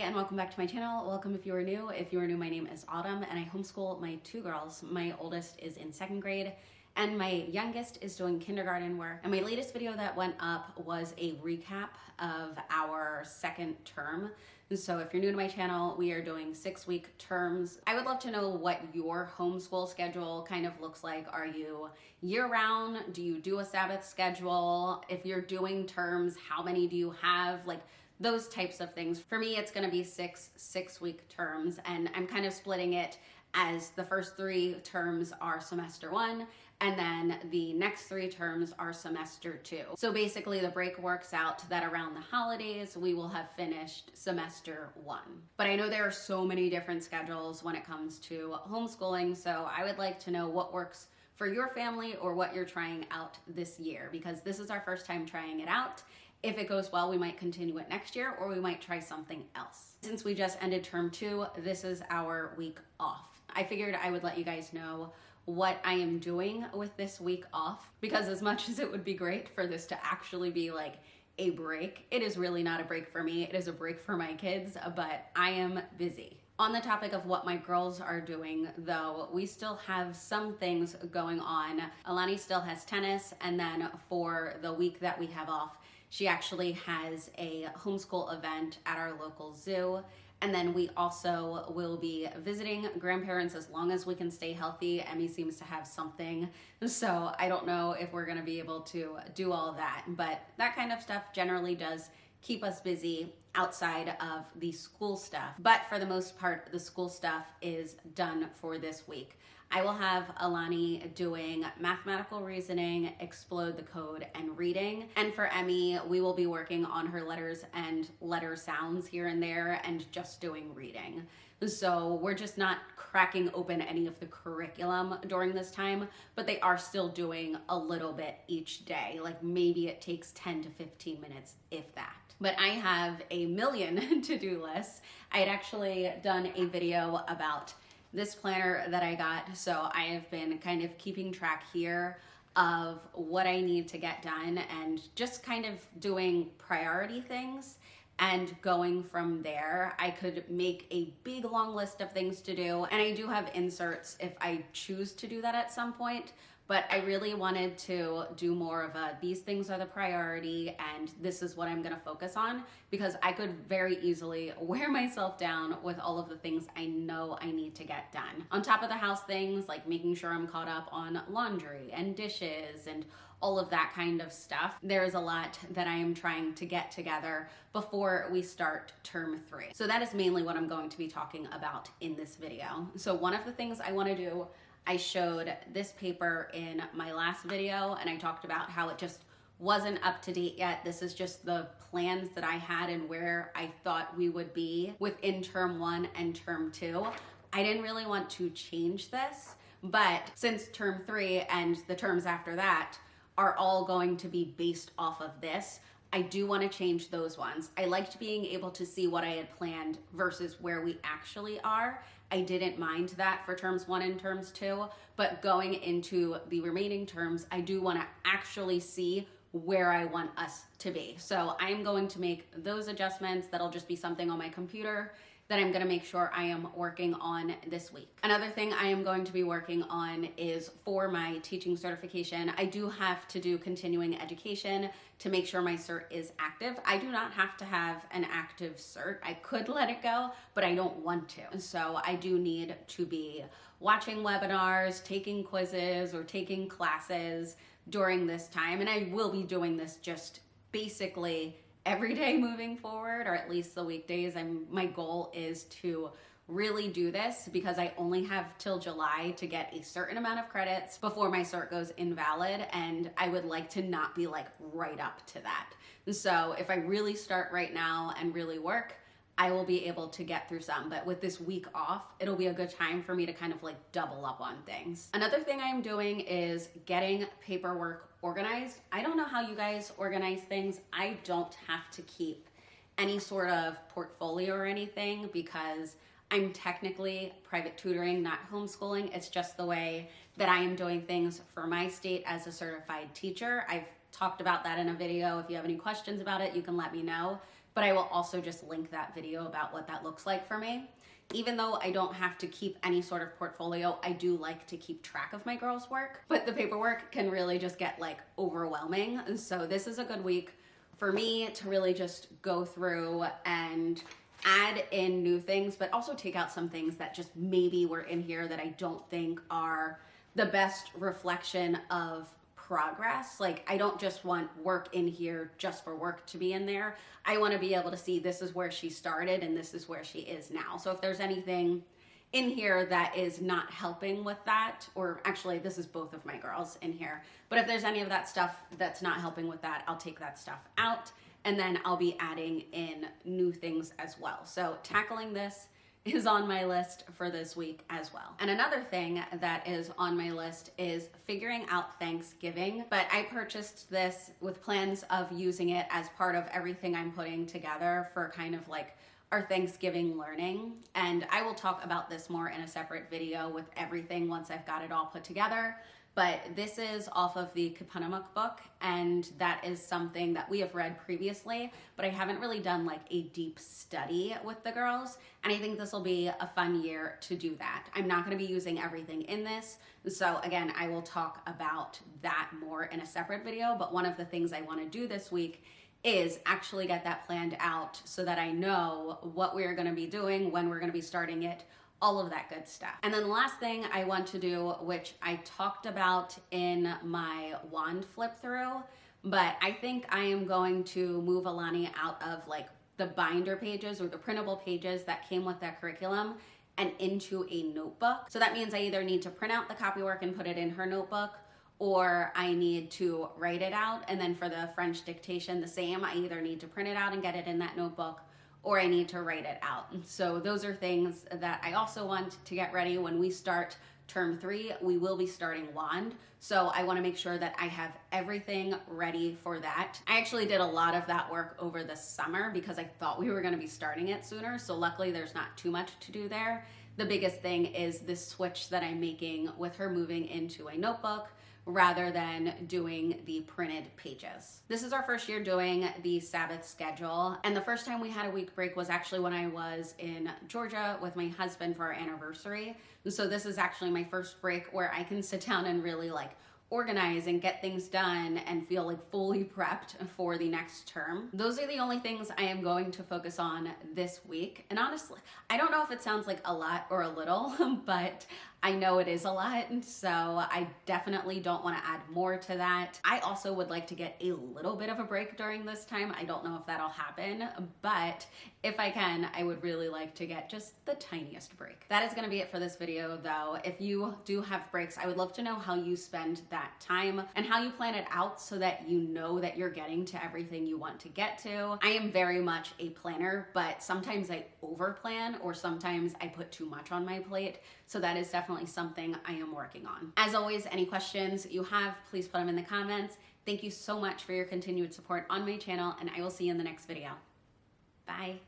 and welcome back to my channel. Welcome if you are new. If you are new, my name is Autumn and I homeschool my two girls. My oldest is in second grade and my youngest is doing kindergarten work. And my latest video that went up was a recap of our second term. And so if you're new to my channel, we are doing 6-week terms. I would love to know what your homeschool schedule kind of looks like. Are you year-round? Do you do a Sabbath schedule? If you're doing terms, how many do you have? Like those types of things. For me, it's gonna be six-week terms, and I'm kind of splitting it as the first 3 terms are semester 1, and then the next 3 terms are semester 2. So basically the break works out that around the holidays, we will have finished semester 1. But I know there are so many different schedules when it comes to homeschooling, so I would like to know what works for your family or what you're trying out this year, because this is our first time trying it out. If it goes well, we might continue it next year or we might try something else. Since we just ended term 2, this is our week off. I figured I would let you guys know what I am doing with this week off, because as much as it would be great for this to actually be like a break, it is really not a break for me. It is a break for my kids, but I am busy. On the topic of what my girls are doing, though, we still have some things going on. Alani still has tennis, and then for the week that we have off, she actually has a homeschool event at our local zoo. And then we also will be visiting grandparents as long as we can stay healthy. Emmy seems to have something, so I don't know if we're gonna be able to do all that, but that kind of stuff generally does keep us busy outside of the school stuff. But for the most part, the school stuff is done for this week. I will have Alani doing mathematical reasoning, explode the code, and reading. And for Emmy, we will be working on her letters and letter sounds here and there and just doing reading. So we're just not cracking open any of the curriculum during this time, but they are still doing a little bit each day. Like maybe it takes 10 to 15 minutes, if that. But I have a million to-do lists. I had actually done a video about this planner that I got, so I have been kind of keeping track here of what I need to get done and just kind of doing priority things and going from there. I could make a big long list of things to do, and I do have inserts if I choose to do that at some point, but I really wanted to do more of a, these things are the priority and this is what I'm gonna focus on, because I could very easily wear myself down with all of the things I know I need to get done. On top of the house things, like making sure I'm caught up on laundry and dishes and all of that kind of stuff. There is a lot that I am trying to get together before we start term 3. So that is mainly what I'm going to be talking about in this video. So one of the things I wanna do, I showed this paper in my last video and I talked about how it just wasn't up to date yet. This is just the plans that I had and where I thought we would be within term 1 and term 2. I didn't really want to change this, but since term 3 and the terms after that are all going to be based off of this, I do want to change those ones. I liked being able to see what I had planned versus where we actually are. I didn't mind that for terms 1 and terms 2, but going into the remaining terms, I do want to actually see where I want us to be. So I'm going to make those adjustments. That'll just be something on my computer that I'm gonna make sure I am working on this week. Another thing I am going to be working on is for my teaching certification. I do have to do continuing education to make sure my cert is active. I do not have to have an active cert. I could let it go, but I don't want to. So I do need to be watching webinars, taking quizzes, or taking classes during this time. And I will be doing this just basically every day moving forward, or at least the weekdays. My goal is to really do this because I only have till July to get a certain amount of credits before my cert goes invalid, and I would like to not be like right up to that. So if I really start right now and really work, I will be able to get through some, but with this week off, it'll be a good time for me to kind of like double up on things. Another thing I'm doing is getting paperwork organized. I don't know how you guys organize things. I don't have to keep any sort of portfolio or anything because I'm technically private tutoring, not homeschooling. It's just the way that I am doing things for my state as a certified teacher. I've talked about that in a video. If you have any questions about it, you can let me know. But I will also just link that video about what that looks like for me. Even though I don't have to keep any sort of portfolio, I do like to keep track of my girls' work, but the paperwork can really just get like overwhelming. So this is a good week for me to really just go through and add in new things, but also take out some things that just maybe were in here that I don't think are the best reflection of progress. Like, I don't just want work in here just for work to be in there. I want to be able to see this is where she started and this is where she is now. So if there's anything in here that is not helping with that, or actually this is both of my girls in here, but if there's any of that stuff that's not helping with that, I'll take that stuff out and then I'll be adding in new things as well. So tackling this is on my list for this week as well. And another thing that is on my list is figuring out Thanksgiving, but I purchased this with plans of using it as part of everything I'm putting together for kind of like our Thanksgiving learning. And I will talk about this more in a separate video with everything once I've got it all put together. But this is off of the Kapanamuk book, and that is something that we have read previously, but I haven't really done like a deep study with the girls, and I think this will be a fun year to do that. I'm not going to be using everything in this, so again, I will talk about that more in a separate video, but one of the things I want to do this week is actually get that planned out so that I know what we're going to be doing, when we're going to be starting it, all of that good stuff. And then the last thing I want to do, which I talked about in my wand flip through, but I think I am going to move Alani out of like the binder pages or the printable pages that came with that curriculum and into a notebook. So that means I either need to print out the copywork and put it in her notebook, or I need to write it out. And then for the French dictation, the same. I either need to print it out and get it in that notebook, or I need to write it out. So those are things that I also want to get ready. When we start term 3, we will be starting wand. So I wanna make sure that I have everything ready for that. I actually did a lot of that work over the summer because I thought we were gonna be starting it sooner. So luckily there's not too much to do there. The biggest thing is this switch that I'm making with her moving into a notebook rather than doing the printed pages. This is our first year doing the Sabbath schedule, and the first time we had a week break was actually when I was in Georgia with my husband for our anniversary. And so this is actually my first break where I can sit down and really like organize and get things done and feel like fully prepped for the next term. Those are the only things I am going to focus on this week. And honestly, I don't know if it sounds like a lot or a little, but I know it is a lot, so I definitely don't want to add more to that. I also would like to get a little bit of a break during this time. I don't know if that'll happen, but if I can, I would really like to get just the tiniest break. That is going to be it for this video though. If you do have breaks, I would love to know how you spend that time and how you plan it out so that you know that you're getting to everything you want to get to. I am very much a planner, but sometimes I overplan or sometimes I put too much on my plate. So that is definitely something I am working on. As always, any questions you have, please put them in the comments. Thank you so much for your continued support on my channel, and I will see you in the next video. Bye.